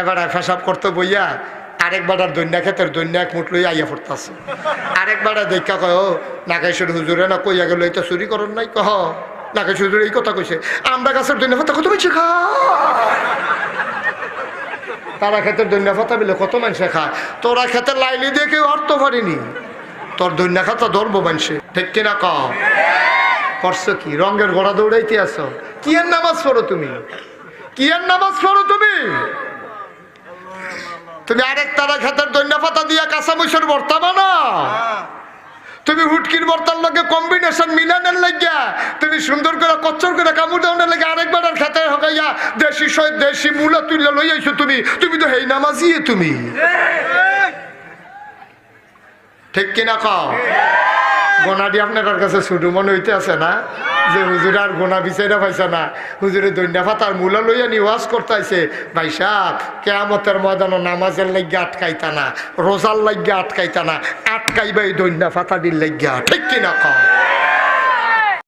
এবার পেশাব করতে বইয়া আরেকবার আর দৈন্যা ক্ষেতের দৈন্যা এক মুঠ লই আইয়া পড়তেছে। আরেকবার দেখা কয় ও নাগেশ্বর হুজুরে না কইয়া গেল এটা চুরি করেন নাই কহ নাগেশ্বর হুজুর এই কথা কইছে আমরা গাছের দৈন্যা পাতা কত বেশি খা তারা ক্ষেতের দৈন্যা পাতা বিলে কত মানুষে খায় তোরা ক্ষেতের লাইলি দিয়ে কেউ অর্থ পারিনি তোর দৈন্যা খাতা ধরবো মানুষে ঠিক কিনা ক করছো কি রঙের ঘোড়া দৌড়াইতে আসো কি এর নামাজ পড়ো তুমি কি এর নামাজ পড়ো তুমি তুমি আরেক তারা ক্ষেতের দৈন্যা পাতা দিয়া কাঁচা মুসের ভর্তা বানা তুমি হুটকির ভর্তার লগে কম্বিনেশন মিলানের লাগিয়া তুমি সুন্দর করে কচ্চর করে কামড় দেওয়ার লাগে আরেকবার আর খেতে হকাইয়া দেশি দেশি মূলা তুলে লই আইছো তুমি তুমি তো হেই নামাজি তুমি ঠিক কিনা কও গোনাডি আপনার কাছে ছুটু মনে হইতে আছে না যে হুজুর আর গোনা বিচাইরা পাইছে না হুজুরে দৈন্যা পাতার মূলা লইয়া নি ওয়াজ করতেছে ভাই সাহেব কেয়ামতের ময়দানে নামাজের লাগিয়া আটকাইতা না রোজার লাগিয়া আটকাইতা না আটকাইবা এই দৈন্যা পাতাটির লাগিয়া ঠিক কিনা কও